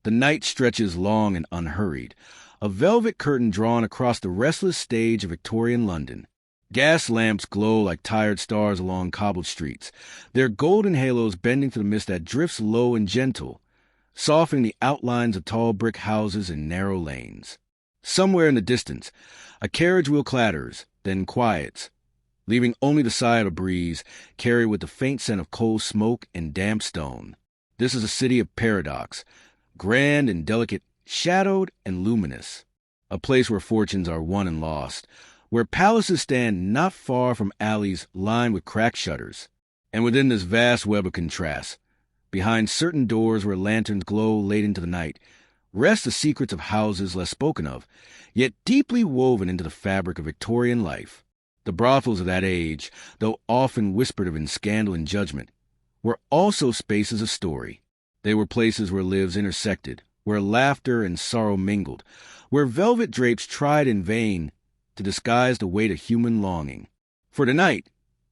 The night stretches long and unhurried, a velvet curtain drawn across the restless stage of Victorian London. Gas lamps glow like tired stars along cobbled streets, their golden halos bending to the mist that drifts low and gentle, softening the outlines of tall brick houses and narrow lanes. Somewhere in the distance, a carriage wheel clatters, then quiets, leaving only the sigh of a breeze carried with the faint scent of coal smoke and damp stone. This is a city of paradox, grand and delicate, shadowed and luminous, a place where fortunes are won and lost, where palaces stand not far from alleys lined with cracked shutters. And within this vast web of contrasts, behind certain doors where lanterns glow late into the night, rest the secrets of houses less spoken of, yet deeply woven into the fabric of Victorian life. The brothels of that age, though often whispered of in scandal and judgment, were also spaces of story. They were places where lives intersected, where laughter and sorrow mingled, where velvet drapes tried in vain to disguise the weight of human longing. For tonight,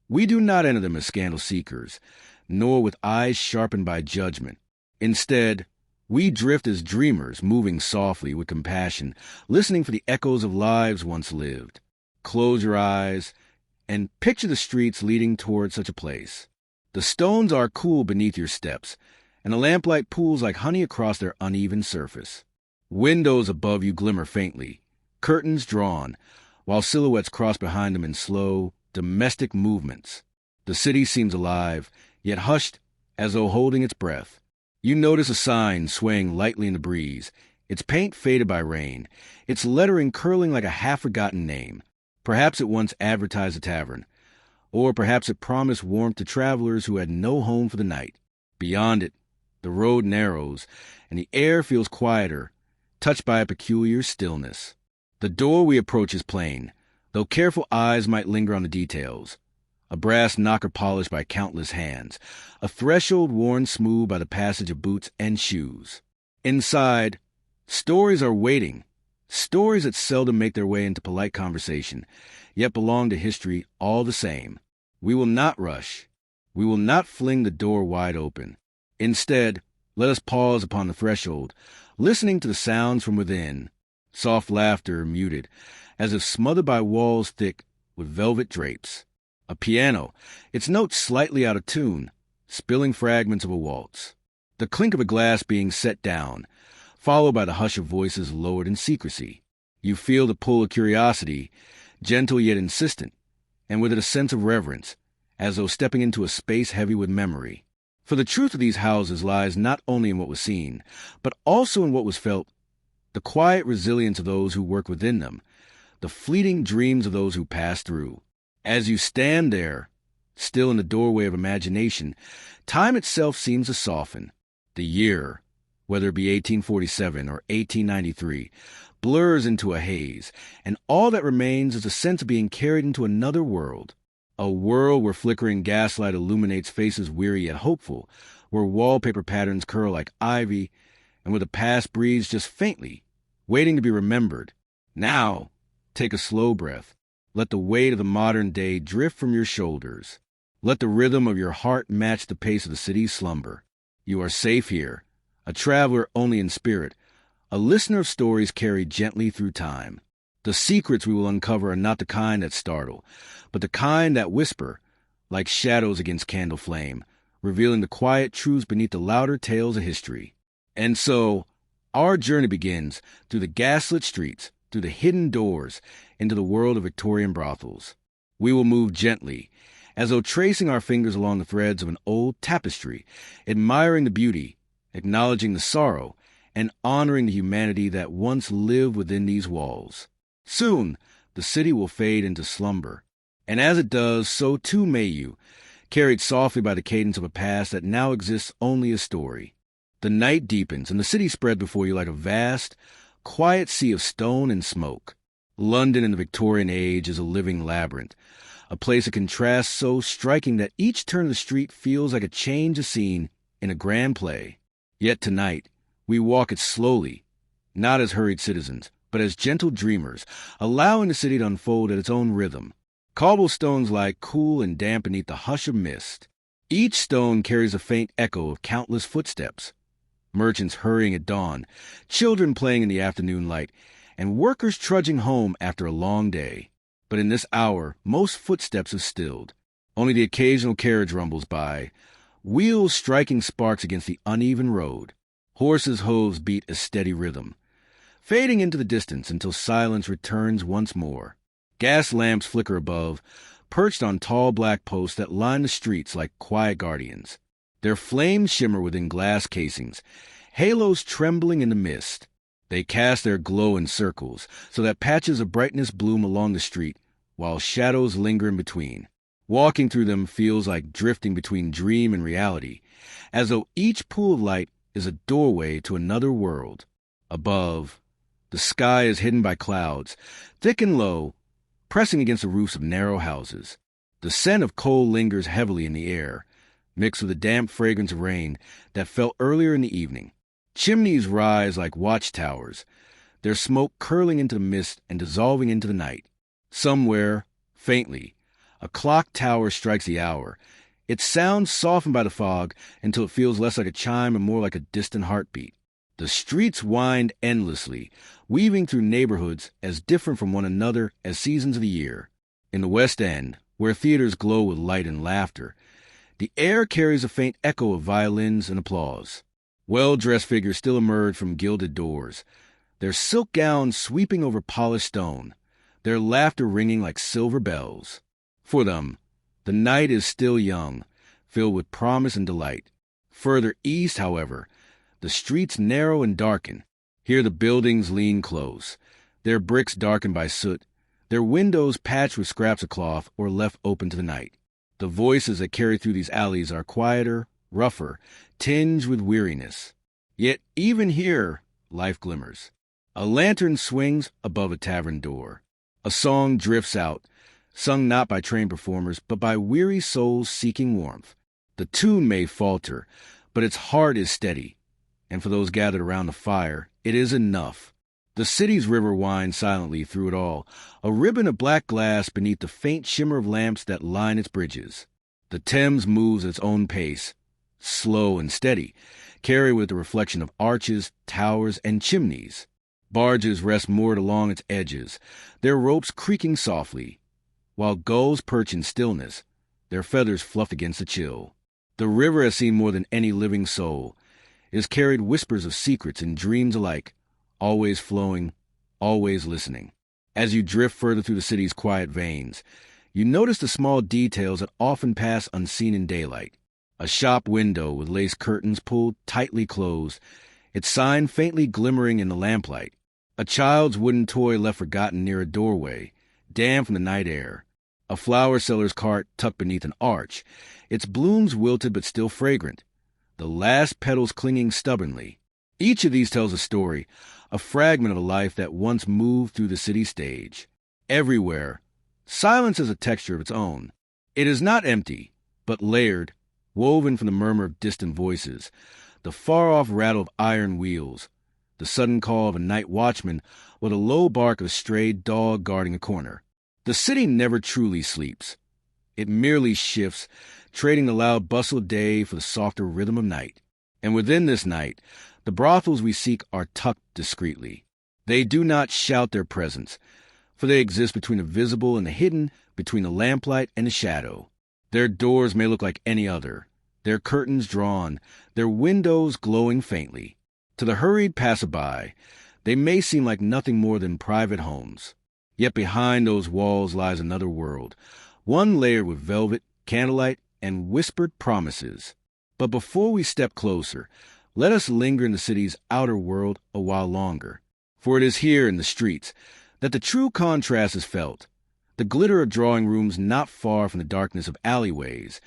we do not enter them as scandal seekers, nor with eyes sharpened by judgment. Instead, we drift as dreamers, moving softly with compassion, listening for the echoes of lives once lived. Close your eyes and picture the streets leading toward such a place. The stones are cool beneath your steps, and the lamplight pools like honey across their uneven surface. Windows above you glimmer faintly, curtains drawn, while silhouettes cross behind them in slow, domestic movements. The city seems alive, yet hushed as though holding its breath. You notice a sign swaying lightly in the breeze, its paint faded by rain, its lettering curling like a half-forgotten name. Perhaps it once advertised a tavern, or perhaps it promised warmth to travelers who had no home for the night. Beyond it, the road narrows, and the air feels quieter, touched by a peculiar stillness. The door we approach is plain, though careful eyes might linger on the details. A brass knocker polished by countless hands, a threshold worn smooth by the passage of boots and shoes. Inside, stories are waiting, stories that seldom make their way into polite conversation, yet belong to history all the same. We will not rush. We will not fling the door wide open. Instead, let us pause upon the threshold, listening to the sounds from within. Soft laughter muted, as if smothered by walls thick with velvet drapes. A piano, its notes slightly out of tune, spilling fragments of a waltz. The clink of a glass being set down, followed by the hush of voices lowered in secrecy. You feel the pull of curiosity, gentle yet insistent, and with it a sense of reverence, as though stepping into a space heavy with memory. For the truth of these houses lies not only in what was seen, but also in what was felt, the quiet resilience of those who work within them, the fleeting dreams of those who pass through. As you stand there, still in the doorway of imagination, time itself seems to soften. The year, whether it be 1847 or 1893, blurs into a haze, and all that remains is a sense of being carried into another world. A world where flickering gaslight illuminates faces weary yet hopeful, where wallpaper patterns curl like ivy, and where the past breathes just faintly, waiting to be remembered. Now, take a slow breath. Let the weight of the modern day drift from your shoulders. Let the rhythm of your heart match the pace of the city's slumber. You are safe here, a traveler only in spirit, a listener of stories carried gently through time. The secrets we will uncover are not the kind that startle, but the kind that whisper, like shadows against candle flame, revealing the quiet truths beneath the louder tales of history. And so, our journey begins through the gaslit streets, through the hidden doors, into the world of Victorian brothels. We will move gently, as though tracing our fingers along the threads of an old tapestry, admiring the beauty, acknowledging the sorrow, and honoring the humanity that once lived within these walls. Soon, the city will fade into slumber, and as it does, so too may you, carried softly by the cadence of a past that now exists only as story. The night deepens, and the city spreads before you like a vast, quiet sea of stone and smoke. London in the Victorian age is a living labyrinth, a place of contrast so striking that each turn of the street feels like a change of scene in a grand play. Yet tonight, we walk it slowly, not as hurried citizens, but as gentle dreamers, allowing the city to unfold at its own rhythm. Cobblestones lie cool and damp beneath the hush of mist. Each stone carries a faint echo of countless footsteps, merchants hurrying at dawn, children playing in the afternoon light, and workers trudging home after a long day. But in this hour, most footsteps have stilled. Only the occasional carriage rumbles by, wheels striking sparks against the uneven road. Horses' hooves beat a steady rhythm, fading into the distance until silence returns once more. Gas lamps flicker above, perched on tall black posts that line the streets like quiet guardians. Their flames shimmer within glass casings, halos trembling in the mist. They cast their glow in circles, so that patches of brightness bloom along the street, while shadows linger in between. Walking through them feels like drifting between dream and reality, as though each pool of light is a doorway to another world. Above, the sky is hidden by clouds, thick and low, pressing against the roofs of narrow houses. The scent of coal lingers heavily in the air, mixed with the damp fragrance of rain that fell earlier in the evening. Chimneys rise like watchtowers, their smoke curling into the mist and dissolving into the night. Somewhere, faintly, a clock tower strikes the hour, its sound softened by the fog until it feels less like a chime and more like a distant heartbeat. The streets wind endlessly, weaving through neighborhoods as different from one another as seasons of the year. In the West End, where theaters glow with light and laughter, the air carries a faint echo of violins and applause. Well-dressed figures still emerge from gilded doors, their silk gowns sweeping over polished stone, their laughter ringing like silver bells. For them, the night is still young, filled with promise and delight. Further east, however, the streets narrow and darken. Here the buildings lean close, their bricks darkened by soot, their windows patched with scraps of cloth or left open to the night. The voices that carry through these alleys are quieter, rougher, tinged with weariness. Yet even here, life glimmers. A lantern swings above a tavern door. A song drifts out, sung not by trained performers, but by weary souls seeking warmth. The tune may falter, but its heart is steady, and for those gathered around the fire, it is enough. The city's river winds silently through it all, a ribbon of black glass beneath the faint shimmer of lamps that line its bridges. The Thames moves at its own pace, slow and steady, carried with the reflection of arches, towers, and chimneys. Barges rest moored along its edges, their ropes creaking softly, while gulls perch in stillness, their feathers fluffed against the chill. The river has seen more than any living soul. It has carried whispers of secrets and dreams alike, always flowing, always listening. As you drift further through the city's quiet veins, you notice the small details that often pass unseen in daylight. A shop window with lace curtains pulled tightly closed, its sign faintly glimmering in the lamplight. A child's wooden toy left forgotten near a doorway, damp from the night air. A flower seller's cart tucked beneath an arch, its blooms wilted but still fragrant, the last petals clinging stubbornly. Each of these tells a story, a fragment of a life that once moved through the city stage. Everywhere, silence has a texture of its own. It is not empty, but layered, woven from the murmur of distant voices, the far-off rattle of iron wheels, the sudden call of a night watchman, or the low bark of a stray dog guarding a corner. The city never truly sleeps. It merely shifts, trading the loud bustle of day for the softer rhythm of night. And within this night, the brothels we seek are tucked discreetly. They do not shout their presence, for they exist between the visible and the hidden, between the lamplight and the shadow. Their doors may look like any other, their curtains drawn, their windows glowing faintly. To the hurried passerby, they may seem like nothing more than private homes. Yet behind those walls lies another world, one layered with velvet, candlelight, and whispered promises. But before we step closer, let us linger in the city's outer world a while longer. For it is here in the streets that the true contrast is felt. The glitter of drawing rooms not far from the darkness of alleyways,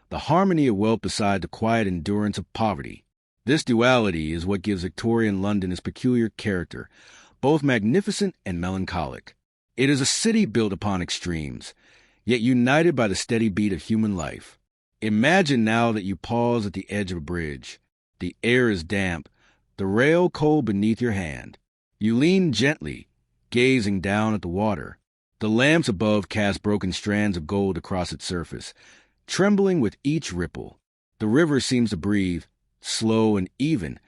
the harmony of wealth beside the quiet endurance of poverty. This duality is what gives Victorian London its peculiar character, both magnificent and melancholic. It is a city built upon extremes, yet united by the steady beat of human life. Imagine now that you pause at the edge of a bridge. The air is damp, the rail cold beneath your hand. You lean gently, gazing down at the water. The lamps above cast broken strands of gold across its surface, trembling with each ripple. The river seems to breathe, slow and even,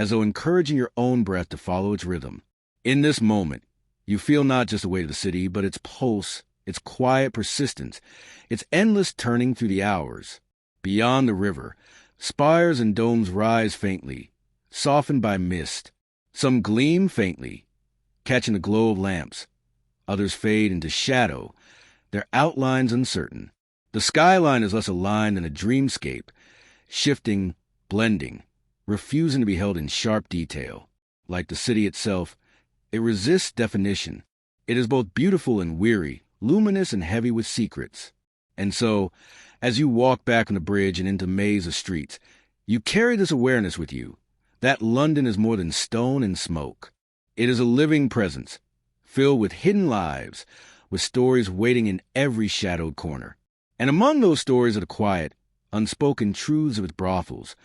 as though encouraging your own breath to follow its rhythm. In this moment, you feel not just the weight of the city, but its pulse, its quiet persistence, its endless turning through the hours. Beyond the river, spires and domes rise faintly, softened by mist. Some gleam faintly, catching the glow of lamps. Others fade into shadow, their outlines uncertain. The skyline is less a line than a dreamscape, shifting, blending, refusing to be held in sharp detail. Like the city itself, it resists definition. It is both beautiful and weary, luminous and heavy with secrets. And so, as you walk back on the bridge and into maze of streets, you carry this awareness with you, that London is more than stone and smoke. It is a living presence, filled with hidden lives, with stories waiting in every shadowed corner. And among those stories are the quiet, unspoken truths of its brothels,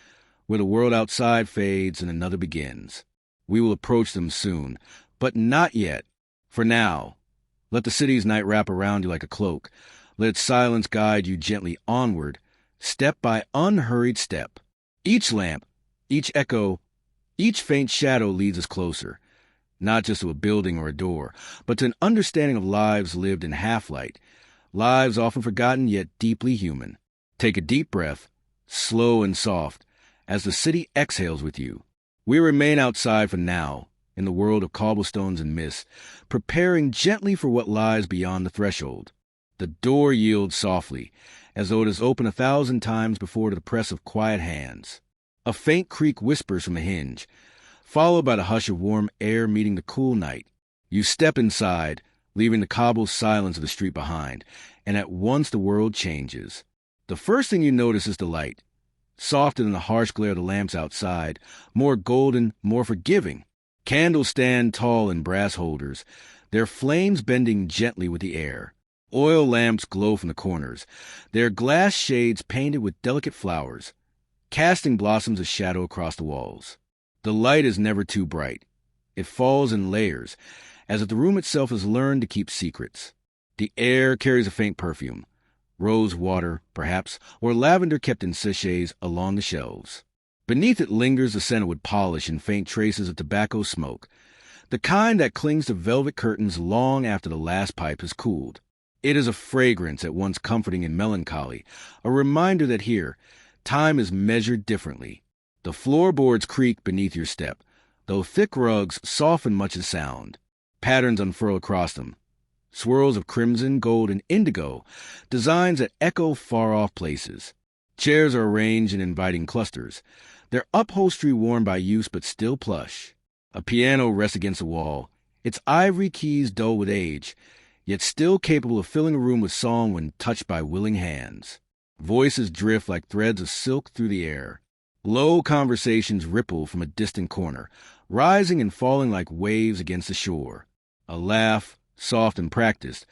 where the world outside fades and another begins. We will approach them soon, but not yet. For now, let the city's night wrap around you like a cloak. Let its silence guide you gently onward, step by unhurried step. Each lamp, each echo, each faint shadow leads us closer, not just to a building or a door, but to an understanding of lives lived in half-light, lives often forgotten yet deeply human. Take a deep breath, slow and soft, as the city exhales with you. We remain outside for now, in the world of cobblestones and mist, preparing gently for what lies beyond the threshold. The door yields softly, as though it has opened 1,000 times before to the press of quiet hands. A faint creak whispers from the hinge, followed by the hush of warm air meeting the cool night. You step inside, leaving the cobbled silence of the street behind, and at once the world changes. The first thing you notice is the light, softer than the harsh glare of the lamps outside, more golden, more forgiving. Candles stand tall in brass holders, their flames bending gently with the air. Oil lamps glow from the corners, their glass shades painted with delicate flowers, casting blossoms of shadow across the walls. The light is never too bright. It falls in layers, as if the room itself has learned to keep secrets. The air carries a faint perfume, rose water, perhaps, or lavender kept in sachets along the shelves. Beneath it lingers the scent of wood polish and faint traces of tobacco smoke, the kind that clings to velvet curtains long after the last pipe has cooled. It is a fragrance at once comforting and melancholy, a reminder that here, time is measured differently. The floorboards creak beneath your step, though thick rugs soften much of sound. Patterns unfurl across them, swirls of crimson, gold, and indigo, designs that echo far-off places. Chairs are arranged in inviting clusters, their upholstery worn by use but still plush. A piano rests against the wall, its ivory keys dull with age, yet still capable of filling a room with song when touched by willing hands. Voices drift like threads of silk through the air. Low conversations ripple from a distant corner, rising and falling like waves against the shore. A laugh, soft and practiced,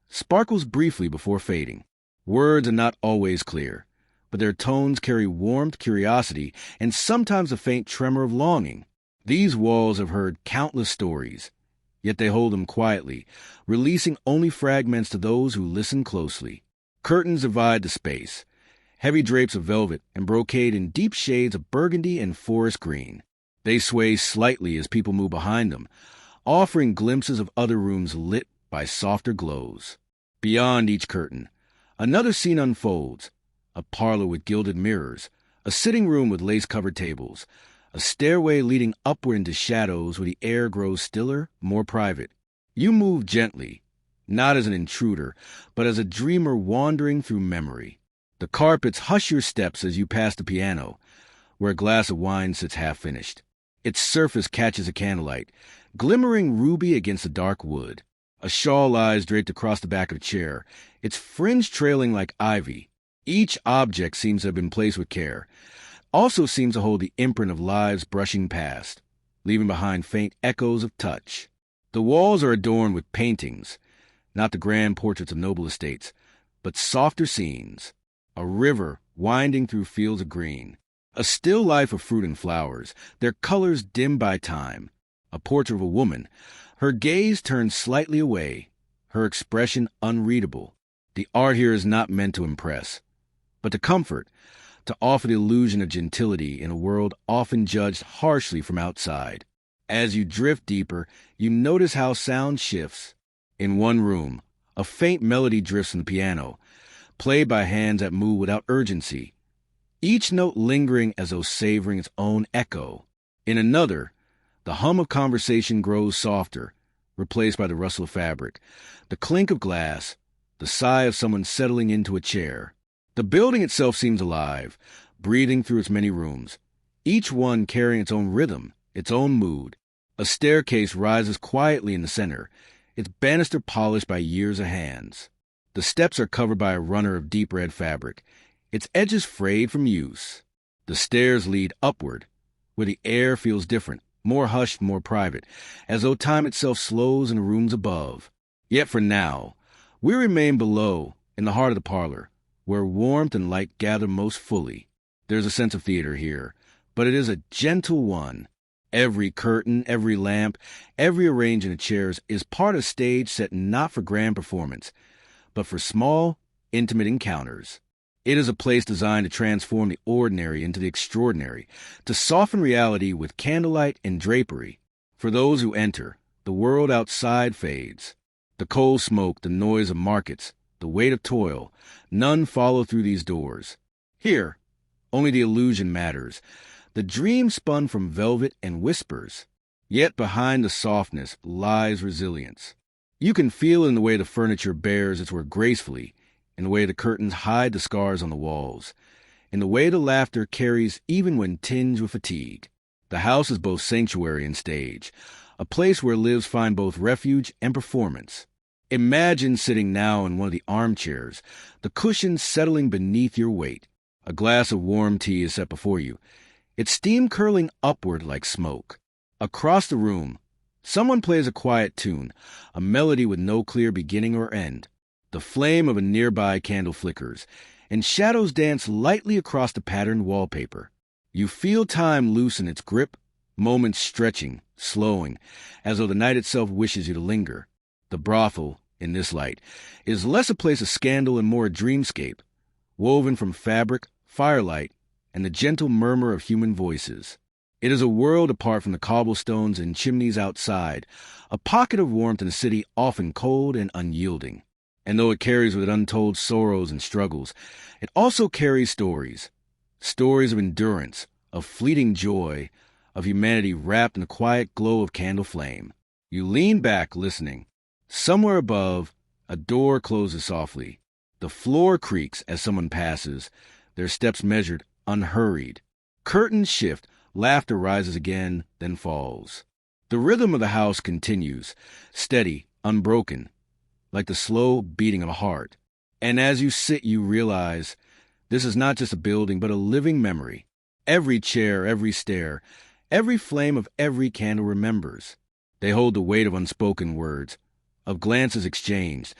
sparkles briefly before fading. Words are not always clear, but their tones carry warmth, curiosity, and sometimes a faint tremor of longing. These walls have heard countless stories, yet they hold them quietly, releasing only fragments to those who listen closely. Curtains divide the space, heavy drapes of velvet and brocade in deep shades of burgundy and forest green. They sway slightly as people move behind them, offering glimpses of other rooms lit by softer glows. Beyond each curtain, another scene unfolds, a parlor with gilded mirrors, a sitting room with lace-covered tables, a stairway leading upward into shadows where the air grows stiller, more private. You move gently, not as an intruder, but as a dreamer wandering through memory. The carpets hush your steps as you pass the piano, where a glass of wine sits half-finished. Its surface catches the candlelight, glimmering ruby against the dark wood. A shawl lies draped across the back of a chair, its fringe trailing like ivy. Each object seems to have been placed with care, also seems to hold the imprint of lives brushing past, leaving behind faint echoes of touch. The walls are adorned with paintings, not the grand portraits of noble estates, but softer scenes. A river winding through fields of green, a still life of fruit and flowers, their colors dimmed by time. A portrait of a woman, her gaze turned slightly away, her expression unreadable. The art here is not meant to impress, but to comfort, to offer the illusion of gentility in a world often judged harshly from outside. As you drift deeper, you notice how sound shifts. In one room, a faint melody drifts from the piano, played by hands that move without urgency, each note lingering as though savoring its own echo. In another, the hum of conversation grows softer, replaced by the rustle of fabric, the clink of glass, the sigh of someone settling into a chair. The building itself seems alive, breathing through its many rooms, each one carrying its own rhythm, its own mood. A staircase rises quietly in the center, its banister polished by years of hands. The steps are covered by a runner of deep red fabric, its edges frayed from use. The stairs lead upward, where the air feels different, more hushed, more private, as though time itself slows in the rooms above. Yet for now, we remain below, in the heart of the parlor, where warmth and light gather most fully. There's a sense of theater here, but it is a gentle one. Every curtain, every lamp, every arrangement of chairs is part of a stage set not for grand performance, but for small, intimate encounters. It is a place designed to transform the ordinary into the extraordinary, to soften reality with candlelight and drapery. For those who enter, the world outside fades. The coal smoke, the noise of markets, the weight of toil, none follow through these doors. Here, only the illusion matters. The dream spun from velvet and whispers. Yet behind the softness lies resilience. You can feel it in the way the furniture bears its work gracefully, in the way the curtains hide the scars on the walls, in the way the laughter carries even when tinged with fatigue. The house is both sanctuary and stage, a place where lives find both refuge and performance. Imagine sitting now in one of the armchairs, the cushions settling beneath your weight. A glass of warm tea is set before you, its steam curling upward like smoke. Across the room, someone plays a quiet tune, a melody with no clear beginning or end. The flame of a nearby candle flickers, and shadows dance lightly across the patterned wallpaper. You feel time loosen its grip, moments stretching, slowing, as though the night itself wishes you to linger. The brothel, in this light, is less a place of scandal and more a dreamscape, woven from fabric, firelight, and the gentle murmur of human voices. It is a world apart from the cobblestones and chimneys outside, a pocket of warmth in a city often cold and unyielding. And though it carries with it untold sorrows and struggles, it also carries stories. Stories of endurance, of fleeting joy, of humanity wrapped in the quiet glow of candle flame. You lean back, listening. Somewhere above, a door closes softly. The floor creaks as someone passes, their steps measured, unhurried. Curtains shift, laughter rises again, then falls. The rhythm of the house continues, steady, unbroken, like the slow beating of a heart. And as you sit, you realize this is not just a building, but a living memory. Every chair, every stair, every flame of every candle remembers. They hold the weight of unspoken words, of glances exchanged,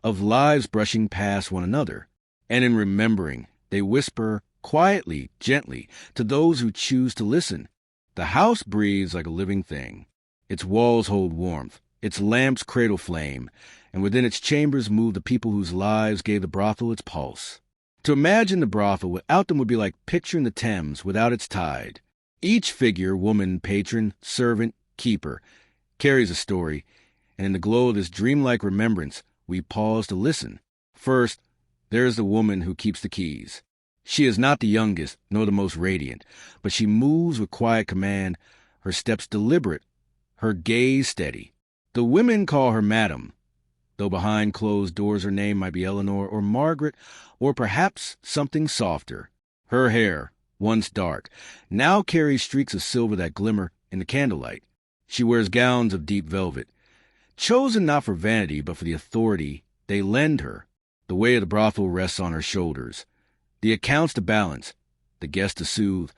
of lives brushing past one another. And in remembering, they whisper quietly, gently, to those who choose to listen. The house breathes like a living thing. Its walls hold warmth, its lamps cradle flame, and within its chambers move the people whose lives gave the brothel its pulse. To imagine the brothel without them would be like picturing the Thames without its tide. Each figure, woman, patron, servant, keeper, carries a story, and in the glow of this dreamlike remembrance, we pause to listen. First, there is the woman who keeps the keys. She is not the youngest, nor the most radiant, but she moves with quiet command, her steps deliberate, her gaze steady. The women call her Madam, though behind closed doors her name might be Eleanor or Margaret, or perhaps something softer. Her hair, once dark, now carries streaks of silver that glimmer in the candlelight. She wears gowns of deep velvet, chosen not for vanity but for the authority they lend her. The weight of the brothel rests on her shoulders, the accounts to balance, the guests to soothe,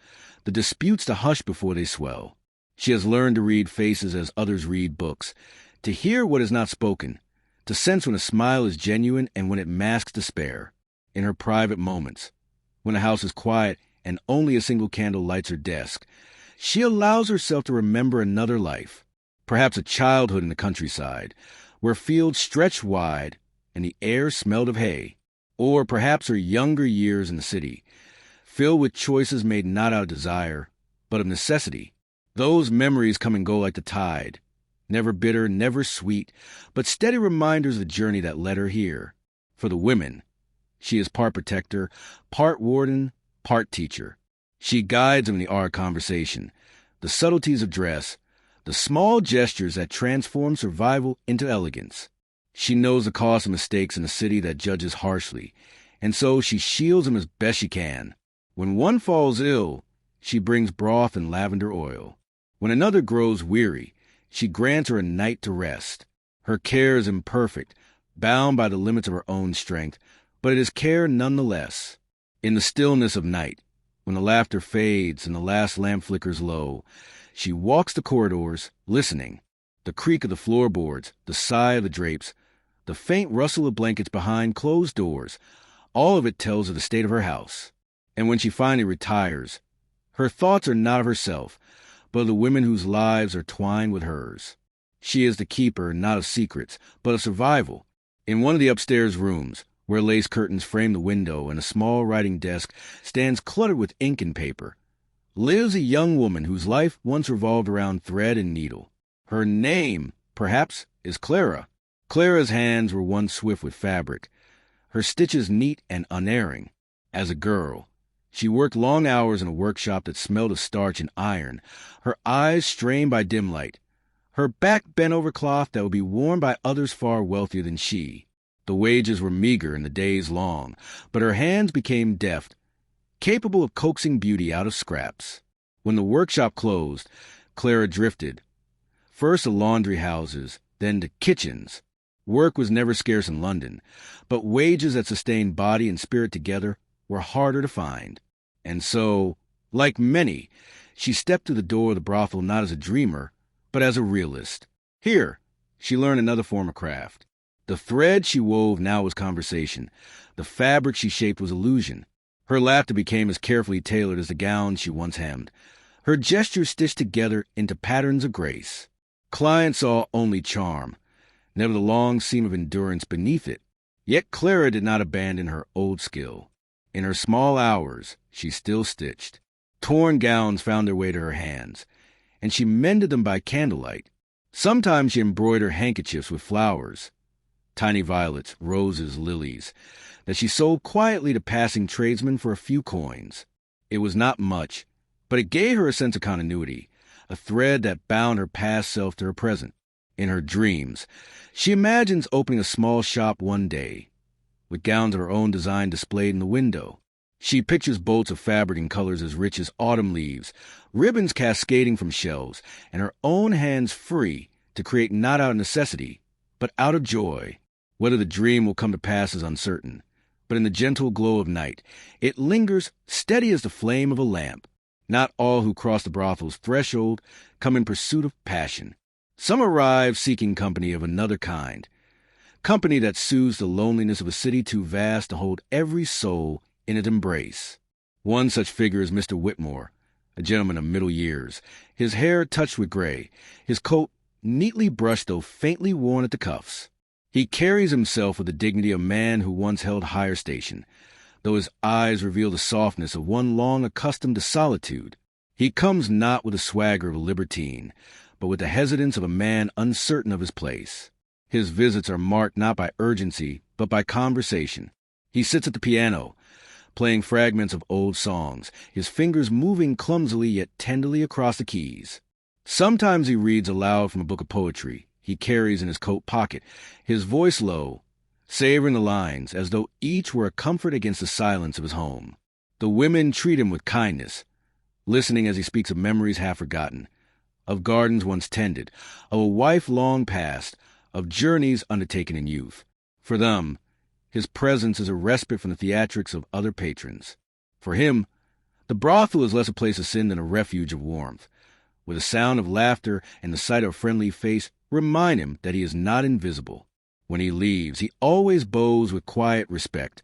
the disputes to hush before they swell. She has learned to read faces as others read books, to hear what is not spoken, to sense when a smile is genuine and when it masks despair. In her private moments, when the house is quiet and only a single candle lights her desk, she allows herself to remember another life, perhaps a childhood in the countryside, where fields stretched wide and the air smelled of hay, or perhaps her younger years in the city, filled with choices made not out of desire, but of necessity. Those memories come and go like the tide, never bitter, never sweet, but steady reminders of the journey that led her here. For the women, she is part protector, part warden, part teacher. She guides them in the art of conversation, the subtleties of dress, the small gestures that transform survival into elegance. She knows the cost of mistakes in a city that judges harshly, and so she shields them as best she can. When one falls ill, she brings broth and lavender oil. When another grows weary, she grants her a night to rest. Her care is imperfect, bound by the limits of her own strength, but it is care nonetheless. In the stillness of night, when the laughter fades and the last lamp flickers low, she walks the corridors, listening. The creak of the floorboards, the sigh of the drapes, the faint rustle of blankets behind closed doors, all of it tells of the state of her house. And when she finally retires, her thoughts are not of herself, but of the women whose lives are twined with hers. She is the keeper not of secrets, but of survival. In one of the upstairs rooms, where lace curtains frame the window and a small writing desk stands cluttered with ink and paper, lives a young woman whose life once revolved around thread and needle. Her name, perhaps, is Clara. Clara's hands were once swift with fabric, her stitches neat and unerring. As a girl, she worked long hours in a workshop that smelled of starch and iron, her eyes strained by dim light, her back bent over cloth that would be worn by others far wealthier than she. The wages were meager and the days long, but her hands became deft, capable of coaxing beauty out of scraps. When the workshop closed, Clara drifted, first to laundry houses, then to kitchens. Work was never scarce in London, but wages that sustained body and spirit together were harder to find. And so, like many, she stepped to the door of the brothel not as a dreamer, but as a realist. Here, she learned another form of craft. The thread she wove now was conversation. The fabric she shaped was illusion. Her laughter became as carefully tailored as the gowns she once hemmed. Her gestures stitched together into patterns of grace. Clients saw only charm, never the long seam of endurance beneath it. Yet Clara did not abandon her old skill. In her small hours, she still stitched. Torn gowns found their way to her hands, and she mended them by candlelight. Sometimes she embroidered handkerchiefs with flowers, tiny violets, roses, lilies, that she sold quietly to passing tradesmen for a few coins. It was not much, but it gave her a sense of continuity, a thread that bound her past self to her present. In her dreams, she imagines opening a small shop one day, with gowns of her own design displayed in the window. She pictures bolts of fabric in colors as rich as autumn leaves, ribbons cascading from shelves, and her own hands free to create not out of necessity, but out of joy. Whether the dream will come to pass is uncertain, but in the gentle glow of night, it lingers steady as the flame of a lamp. Not all who cross the brothel's threshold come in pursuit of passion. Some arrive seeking company of another kind, company that soothes the loneliness of a city too vast to hold every soul in its embrace. One such figure is Mr. Whitmore, a gentleman of middle years, his hair touched with gray, his coat neatly brushed though faintly worn at the cuffs. He carries himself with the dignity of a man who once held higher station, though his eyes reveal the softness of one long accustomed to solitude. He comes not with the swagger of a libertine, but with the hesitance of a man uncertain of his place. His visits are marked not by urgency, but by conversation. He sits at the piano, playing fragments of old songs, his fingers moving clumsily yet tenderly across the keys. Sometimes he reads aloud from a book of poetry he carries in his coat pocket, his voice low, savoring the lines as though each were a comfort against the silence of his home. The women treat him with kindness, listening as he speaks of memories half forgotten, of gardens once tended, of a wife long past, of journeys undertaken in youth. For them, his presence is a respite from the theatrics of other patrons. For him, the brothel is less a place of sin than a refuge of warmth, where the sound of laughter and the sight of a friendly face remind him that he is not invisible. When he leaves, he always bows with quiet respect,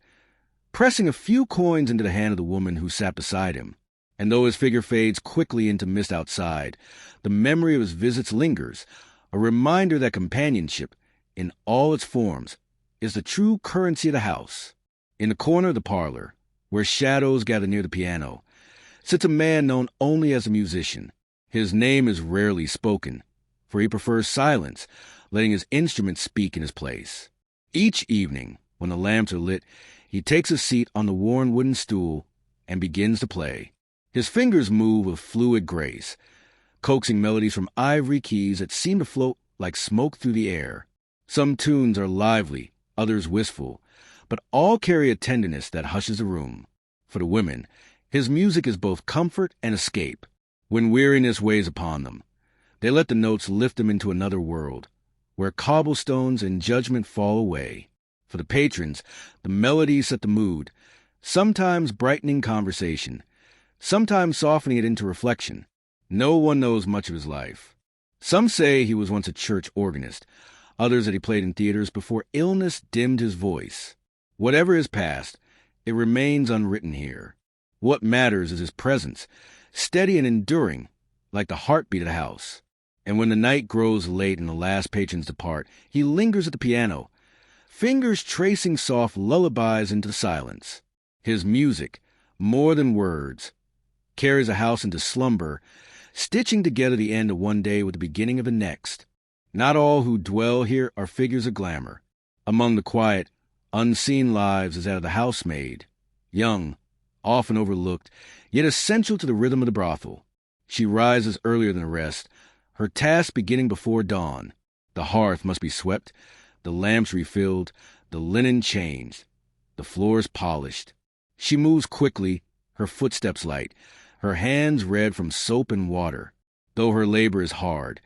pressing a few coins into the hand of the woman who sat beside him. And though his figure fades quickly into mist outside, the memory of his visits lingers, a reminder that companionship, in all its forms, is the true currency of the house. In the corner of the parlor, where shadows gather near the piano, sits a man known only as a musician. His name is rarely spoken, for he prefers silence, letting his instrument speak in his place. Each evening, when the lamps are lit, he takes a seat on the worn wooden stool and begins to play. His fingers move with fluid grace, coaxing melodies from ivory keys that seem to float like smoke through the air. Some tunes are lively, others wistful, but all carry a tenderness that hushes the room. For the women, his music is both comfort and escape. When weariness weighs upon them, they let the notes lift them into another world, where cobblestones and judgment fall away. For the patrons, the melodies set the mood, sometimes brightening conversation, sometimes softening it into reflection. No one knows much of his life. Some say he was once a church organist, others that he played in theaters before illness dimmed his voice. Whatever his past, it remains unwritten here. What matters is his presence, steady and enduring, like the heartbeat of the house. And when the night grows late and the last patrons depart, he lingers at the piano, fingers tracing soft lullabies into the silence. His music, more than words, carries a house into slumber, stitching together the end of one day with the beginning of the next. Not all who dwell here are figures of glamour. Among the quiet, unseen lives is that of the housemaid, young, often overlooked, yet essential to the rhythm of the brothel. She rises earlier than the rest, her task beginning before dawn. The hearth must be swept, the lamps refilled, the linen changed, the floors polished. She moves quickly, her footsteps light, her hands red from soap and water. Though her labor is hard,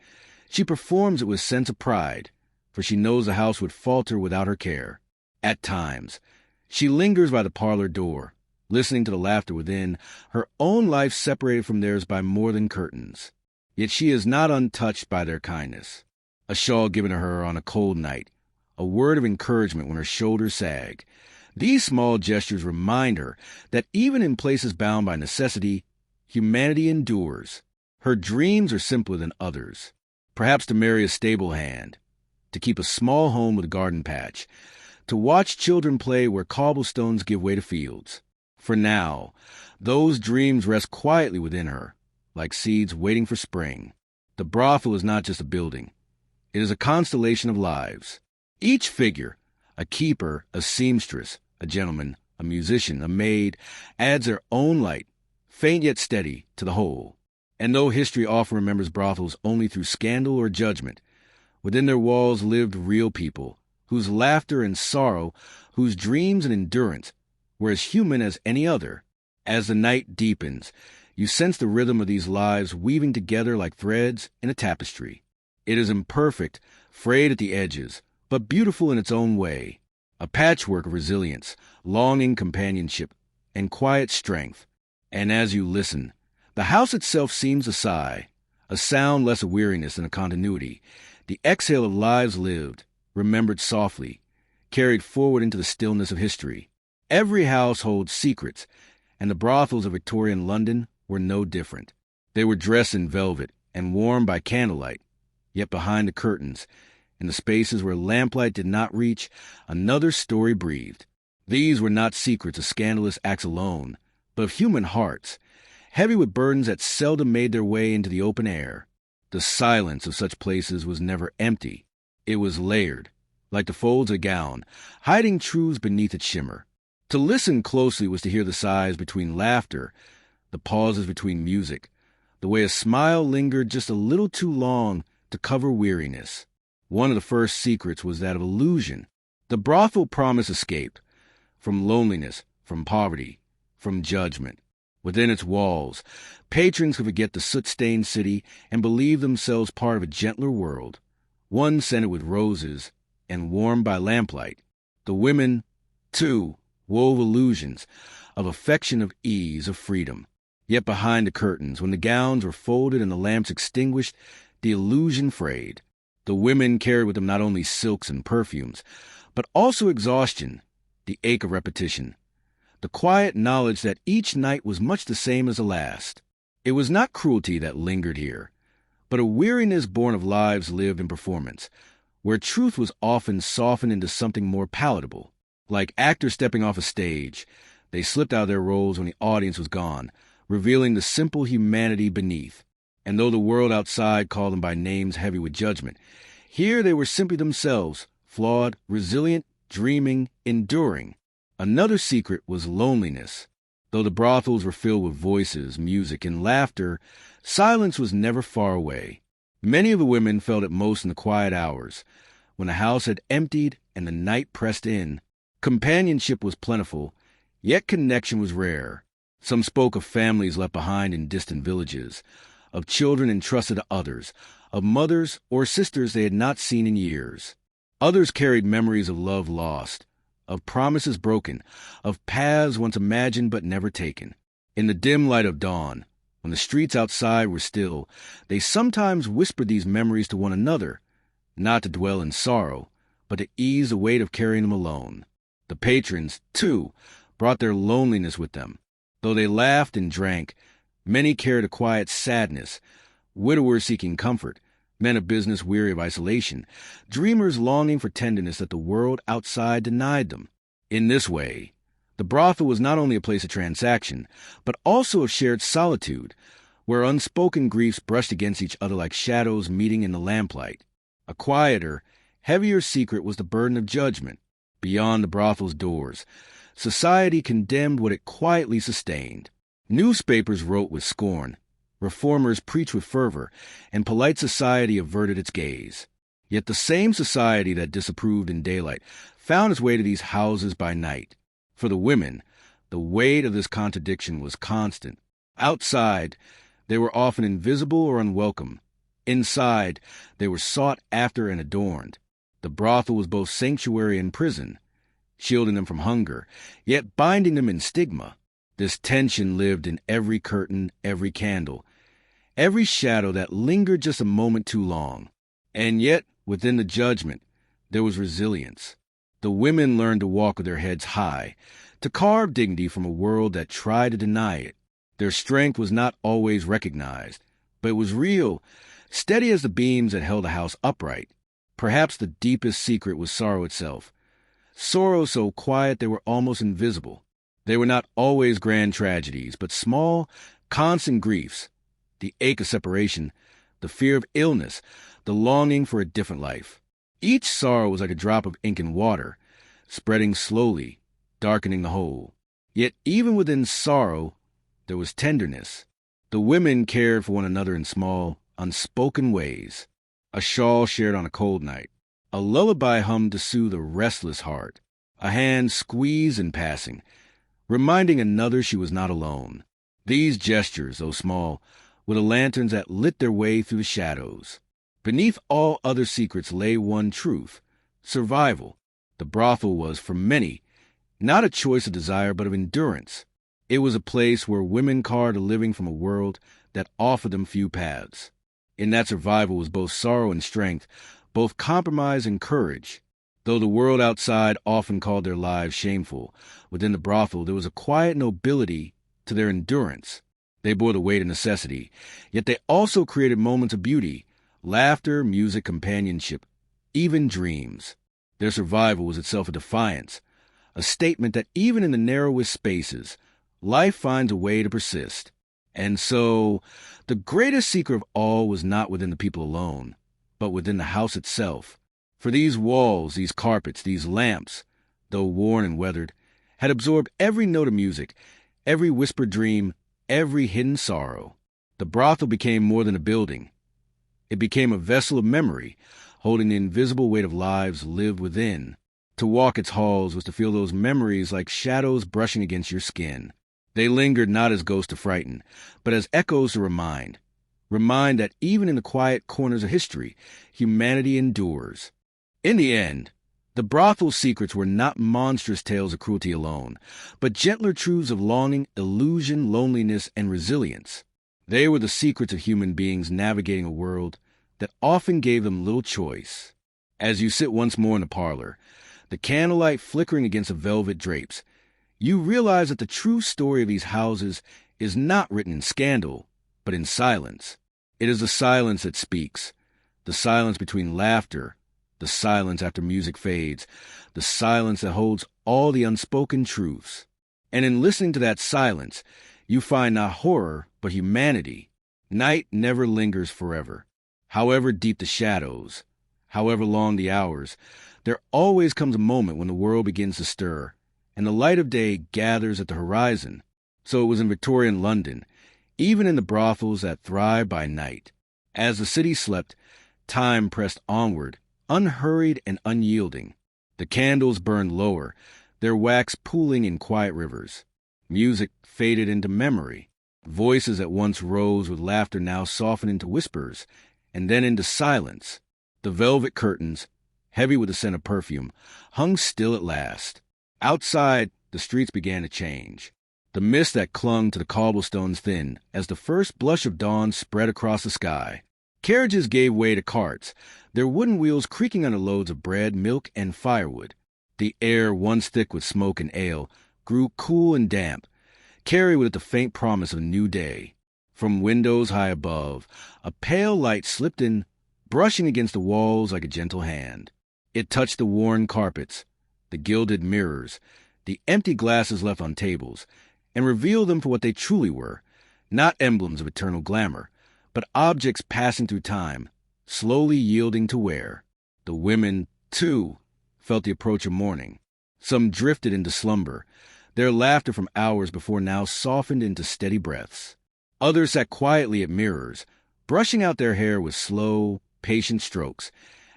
she performs it with sense of pride, for she knows the house would falter without her care. At times, she lingers by the parlor door, listening to the laughter within, her own life separated from theirs by more than curtains. Yet she is not untouched by their kindness. A shawl given to her on a cold night, a word of encouragement when her shoulders sag. These small gestures remind her that even in places bound by necessity, humanity endures. Her dreams are simpler than others. Perhaps to marry a stable hand, to keep a small home with a garden patch, to watch children play where cobblestones give way to fields. For now, those dreams rest quietly within her, like seeds waiting for spring. The brothel is not just a building. It is a constellation of lives. Each figure, a keeper, a seamstress, a gentleman, a musician, a maid, adds their own light, faint yet steady, to the whole. And though history often remembers brothels only through scandal or judgment, within their walls lived real people, whose laughter and sorrow, whose dreams and endurance were as human as any other. As the night deepens, you sense the rhythm of these lives weaving together like threads in a tapestry. It is imperfect, frayed at the edges, but beautiful in its own way, a patchwork of resilience, longing companionship, and quiet strength. And as you listen, the house itself seems a sigh, a sound less of weariness than a continuity, the exhale of lives lived, remembered softly, carried forward into the stillness of history. Every house holds secrets, and the brothels of Victorian London were no different. They were dressed in velvet and warmed by candlelight, yet behind the curtains, in the spaces where lamplight did not reach, another story breathed. These were not secrets of scandalous acts alone, but of human hearts, heavy with burdens that seldom made their way into the open air. The silence of such places was never empty. It was layered, like the folds of a gown, hiding truths beneath its shimmer. To listen closely was to hear the sighs between laughter, the pauses between music, the way a smile lingered just a little too long to cover weariness. One of the first secrets was that of illusion. The brothel promised escape from loneliness, from poverty, from judgment. Within its walls, patrons could forget the soot-stained city and believe themselves part of a gentler world, one scented with roses and warmed by lamplight. The women, too, wove illusions of affection, of ease, of freedom. Yet behind the curtains, when the gowns were folded and the lamps extinguished, the illusion frayed. The women carried with them not only silks and perfumes, but also exhaustion, the ache of repetition, the quiet knowledge that each night was much the same as the last. It was not cruelty that lingered here, but a weariness born of lives lived in performance, where truth was often softened into something more palatable. Like actors stepping off a stage, They slipped out of their roles when the audience was gone, revealing the simple humanity beneath. And though the world outside called them by names heavy with judgment, here they were simply themselves, flawed, resilient, dreaming, enduring. Another secret was loneliness. Though the brothels were filled with voices, music, and laughter, silence was never far away. Many of the women felt it most in the quiet hours, when the house had emptied and the night pressed in. Companionship was plentiful, yet connection was rare. Some spoke of families left behind in distant villages, of children entrusted to others, of mothers or sisters they had not seen in years. Others carried memories of love lost, of promises broken, of paths once imagined but never taken. In the dim light of dawn, when the streets outside were still, they sometimes whispered these memories to one another, not to dwell in sorrow, but to ease the weight of carrying them alone. The patrons, too, brought their loneliness with them. Though they laughed and drank, many carried a quiet sadness, widowers seeking comfort, men of business weary of isolation, dreamers longing for tenderness that the world outside denied them. In this way, the brothel was not only a place of transaction, but also of shared solitude, where unspoken griefs brushed against each other like shadows meeting in the lamplight. A quieter, heavier secret was the burden of judgment. Beyond the brothel's doors, society condemned what it quietly sustained. Newspapers wrote with scorn, reformers preached with fervor, and polite society averted its gaze. Yet the same society that disapproved in daylight found its way to these houses by night. For the women, the weight of this contradiction was constant. Outside, they were often invisible or unwelcome. Inside, they were sought after and adorned. The brothel was both sanctuary and prison, shielding them from hunger, yet binding them in stigma. This tension lived in every curtain, every candle, every shadow that lingered just a moment too long. And yet, within the judgment, there was resilience. The women learned to walk with their heads high, to carve dignity from a world that tried to deny it. Their strength was not always recognized, but it was real, steady as the beams that held the house upright. Perhaps the deepest secret was sorrow itself. Sorrow so quiet they were almost invisible. They were not always grand tragedies, but small, constant griefs. The ache of separation, the fear of illness, the longing for a different life. Each sorrow was like a drop of ink in water, spreading slowly, darkening the whole. Yet even within sorrow, there was tenderness. The women cared for one another in small, unspoken ways. A shawl shared on a cold night, a lullaby hummed to soothe a restless heart, a hand squeezed in passing, reminding another she was not alone. These gestures, though small, were the lanterns that lit their way through the shadows. Beneath all other secrets lay one truth: survival. The brothel was, for many, not a choice of desire but of endurance. It was a place where women carved a living from a world that offered them few paths. In that survival was both sorrow and strength, both compromise and courage. Though the world outside often called their lives shameful, within the brothel there was a quiet nobility to their endurance. They bore the weight of necessity, yet they also created moments of beauty, laughter, music, companionship, even dreams. Their survival was itself a defiance, a statement that even in the narrowest spaces, life finds a way to persist. And so, the greatest secret of all was not within the people alone, but within the house itself. For these walls, these carpets, these lamps, though worn and weathered, had absorbed every note of music, every whispered dream, every hidden sorrow. The brothel became more than a building. It became a vessel of memory, holding the invisible weight of lives lived within. To walk its halls was to feel those memories like shadows brushing against your skin. They lingered not as ghosts to frighten, but as echoes to remind that even in the quiet corners of history, humanity endures. In the end, the brothel's secrets were not monstrous tales of cruelty alone, but gentler truths of longing, illusion, loneliness, and resilience. They were the secrets of human beings navigating a world that often gave them little choice. As you sit once more in the parlor, the candlelight flickering against the velvet drapes, you realize that the true story of these houses is not written in scandal, but in silence. It is the silence that speaks, the silence between laughter, the silence after music fades, the silence that holds all the unspoken truths. And in listening to that silence, you find not horror, but humanity. Night never lingers forever. However deep the shadows, however long the hours, there always comes a moment when the world begins to stir, and the light of day gathers at the horizon. So it was in Victorian London, even in the brothels that thrived by night. As the city slept, time pressed onward, unhurried and unyielding. The candles burned lower, their wax pooling in quiet rivers. Music faded into memory. Voices that once rose with laughter now softened into whispers, and then into silence. The velvet curtains, heavy with the scent of perfume, hung still at last. Outside, the streets began to change. The mist that clung to the cobblestones thinned as the first blush of dawn spread across the sky. Carriages gave way to carts, their wooden wheels creaking under loads of bread, milk, and firewood. The air, once thick with smoke and ale, grew cool and damp, carried with it the faint promise of a new day. From windows high above, a pale light slipped in, brushing against the walls like a gentle hand. It touched the worn carpets, the gilded mirrors, the empty glasses left on tables, and revealed them for what they truly were, not emblems of eternal glamour, but objects passing through time, slowly yielding to wear. The women, too, felt the approach of morning. Some drifted into slumber, their laughter from hours before now softened into steady breaths. Others sat quietly at mirrors, brushing out their hair with slow, patient strokes,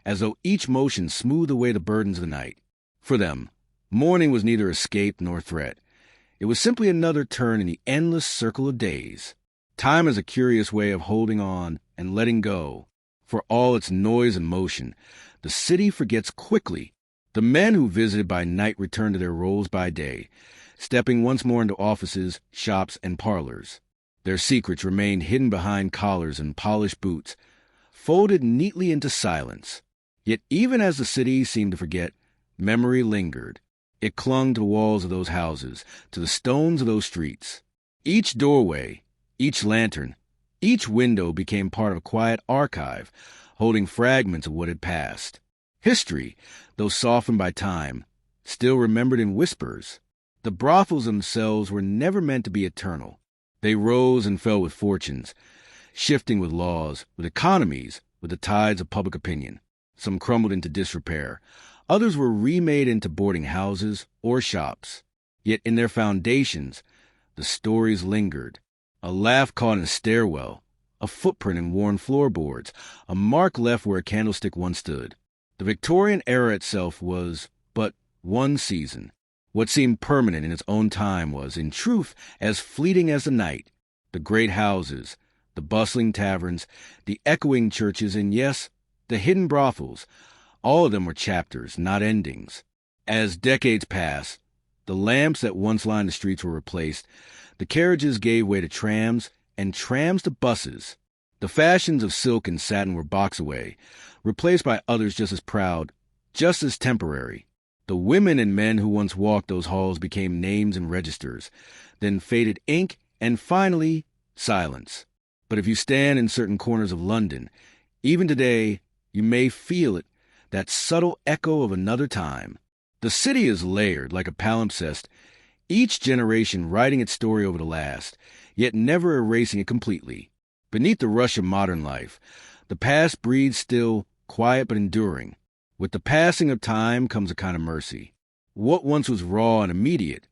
as though each motion smoothed away the burdens of the night. For them, morning was neither escape nor threat. It was simply another turn in the endless circle of days. Time is a curious way of holding on and letting go. For all its noise and motion, the city forgets quickly. The men who visited by night returned to their roles by day, stepping once more into offices, shops, and parlors. Their secrets remained hidden behind collars and polished boots, folded neatly into silence. Yet even as the city seemed to forget, memory lingered. It clung to the walls of those houses, to the stones of those streets. Each doorway, each lantern, each window became part of a quiet archive, holding fragments of what had passed. History, though softened by time, still remembered in whispers. The brothels themselves were never meant to be eternal. They rose and fell with fortunes, shifting with laws, with economies, with the tides of public opinion. Some crumbled into disrepair. Others were remade into boarding houses or shops. Yet in their foundations, the stories lingered. A laugh caught in a stairwell, a footprint in worn floorboards, a mark left where a candlestick once stood. The Victorian era itself was but one season. What seemed permanent in its own time was, in truth, as fleeting as the night. The great houses, the bustling taverns, the echoing churches, and yes, the hidden brothels, all of them were chapters, not endings. As decades passed, the lamps that once lined the streets were replaced, the carriages gave way to trams, and trams to buses. The fashions of silk and satin were boxed away, replaced by others just as proud, just as temporary. The women and men who once walked those halls became names and registers, then faded ink, and finally, silence. But if you stand in certain corners of London, even today, you may feel it, that subtle echo of another time. The city is layered like a palimpsest, each generation writing its story over the last, yet never erasing it completely. Beneath the rush of modern life, the past breathes still, quiet but enduring. With the passing of time comes a kind of mercy. What once was raw and immediate,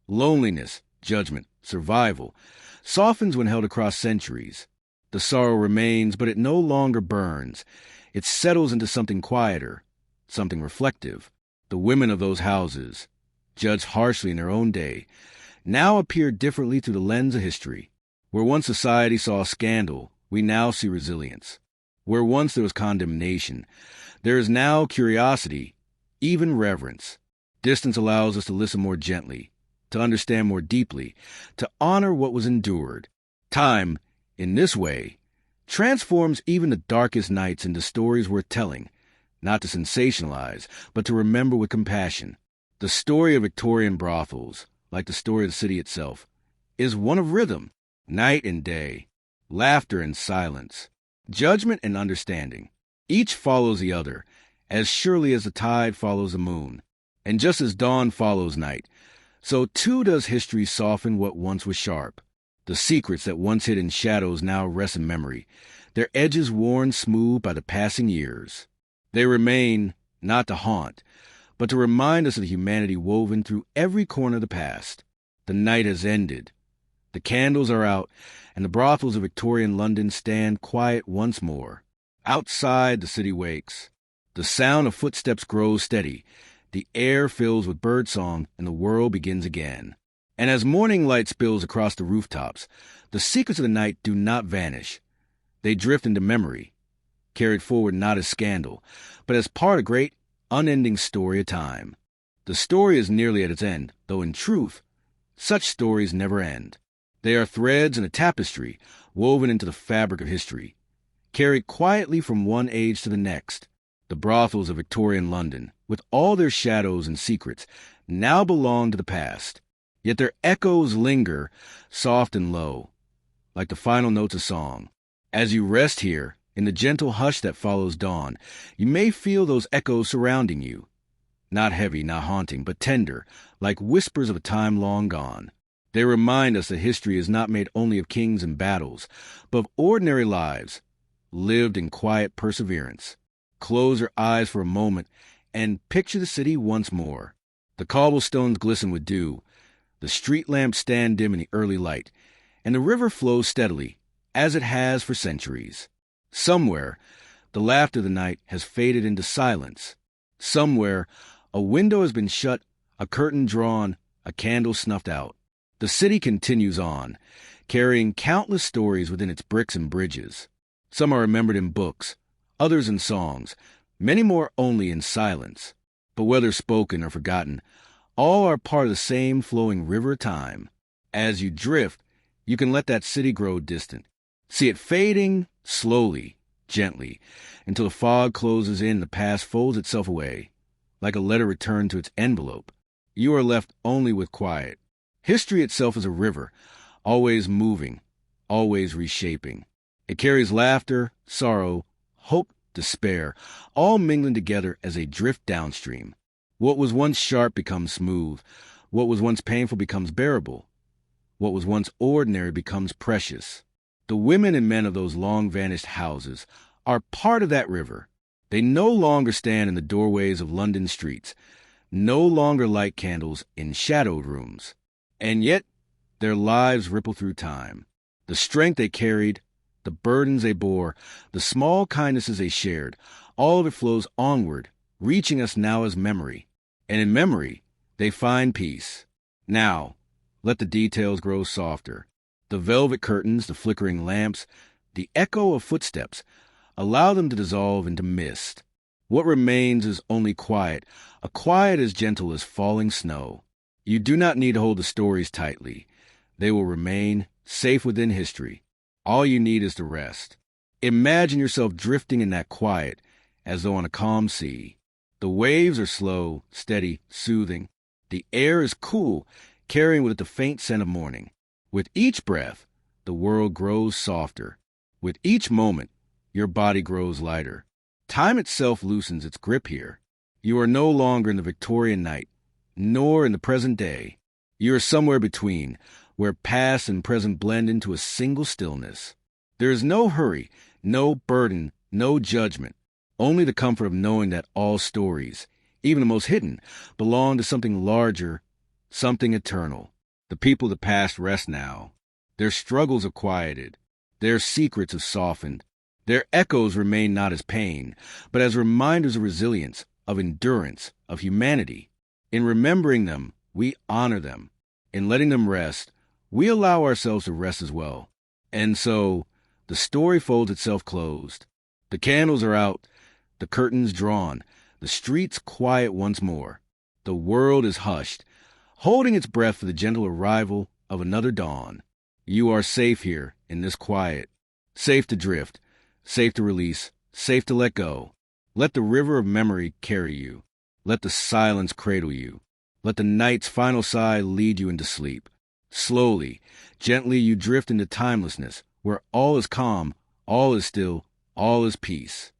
loneliness, judgment, survival, softens when held across centuries. The sorrow remains, but it no longer burns. It settles into something quieter, something reflective. The women of those houses, judged harshly in their own day, now appear differently through the lens of history. Where once society saw scandal, we now see resilience. Where once there was condemnation, there is now curiosity, even reverence. Distance allows us to listen more gently, to understand more deeply, to honor what was endured. Time, in this way, transforms even the darkest nights into stories worth telling, not to sensationalize, but to remember with compassion. The story of Victorian brothels, like the story of the city itself, is one of rhythm, night and day, laughter and silence, judgment and understanding. Each follows the other, as surely as the tide follows the moon. And just as dawn follows night, So too does history soften what once was sharp. The secrets that once hid in shadows now rest in memory, their edges worn smooth by the passing years. They remain, not to haunt, but to remind us of the humanity woven through every corner of the past. The night has ended. The candles are out, and the brothels of Victorian London stand quiet once more. Outside, the city wakes. The sound of footsteps grows steady. The air fills with birdsong, and the world begins again. And as morning light spills across the rooftops, the secrets of the night do not vanish. They drift into memory, carried forward not as scandal, but as part of a great, unending story of time. The story is nearly at its end, though in truth, such stories never end. They are threads in a tapestry woven into the fabric of history, carried quietly from one age to the next. The brothels of Victorian London, with all their shadows and secrets, now belong to the past. Yet their echoes linger, soft and low, like the final notes of song. As you rest here, in the gentle hush that follows dawn, you may feel those echoes surrounding you. Not heavy, not haunting, but tender, like whispers of a time long gone. They remind us that history is not made only of kings and battles, but of ordinary lives, lived in quiet perseverance. Close your eyes for a moment and picture the city once more. The cobblestones glisten with dew, the street lamps stand dim in the early light, and the river flows steadily, as it has for centuries. Somewhere, the laughter of the night has faded into silence. Somewhere, a window has been shut, a curtain drawn, a candle snuffed out. The city continues on, carrying countless stories within its bricks and bridges. Some are remembered in books, others in songs, many more only in silence. But whether spoken or forgotten, all are part of the same flowing river of time. As you drift, you can let that city grow distant. See it fading slowly, gently, until the fog closes in and the past folds itself away. Like a letter returned to its envelope, you are left only with quiet. History itself is a river, always moving, always reshaping. It carries laughter, sorrow, hope, despair, all mingling together as they drift downstream. What was once sharp becomes smooth. What was once painful becomes bearable. What was once ordinary becomes precious. The women and men of those long-vanished houses are part of that river. They no longer stand in the doorways of London streets, no longer light candles in shadowed rooms. And yet, their lives ripple through time. The strength they carried, the burdens they bore, the small kindnesses they shared, all of it flows onward, reaching us now as memory. And in memory, they find peace. Now, let the details grow softer. The velvet curtains, the flickering lamps, the echo of footsteps, allow them to dissolve into mist. What remains is only quiet, a quiet as gentle as falling snow. You do not need to hold the stories tightly. They will remain safe within history. All you need is to rest. Imagine yourself drifting in that quiet, as though on a calm sea. The waves are slow, steady, soothing. The air is cool, carrying with it the faint scent of morning. With each breath, the world grows softer. With each moment, your body grows lighter. Time itself loosens its grip here. You are no longer in the Victorian night, nor in the present day. You are somewhere between, where past and present blend into a single stillness. There is no hurry, no burden, no judgment, only the comfort of knowing that all stories, even the most hidden, belong to something larger, something eternal. The people of the past rest now. Their struggles are quieted. Their secrets have softened. Their echoes remain not as pain, but as reminders of resilience, of endurance, of humanity. In remembering them, we honor them. In letting them rest, we allow ourselves to rest as well. And so, the story folds itself closed. The candles are out, the curtains drawn, the streets quiet once more. The world is hushed, holding its breath for the gentle arrival of another dawn. You are safe here in this quiet, safe to drift, safe to release, safe to let go. Let the river of memory carry you. Let the silence cradle you. Let the night's final sigh lead you into sleep. Slowly, gently you drift into timelessness, where all is calm, all is still, all is peace.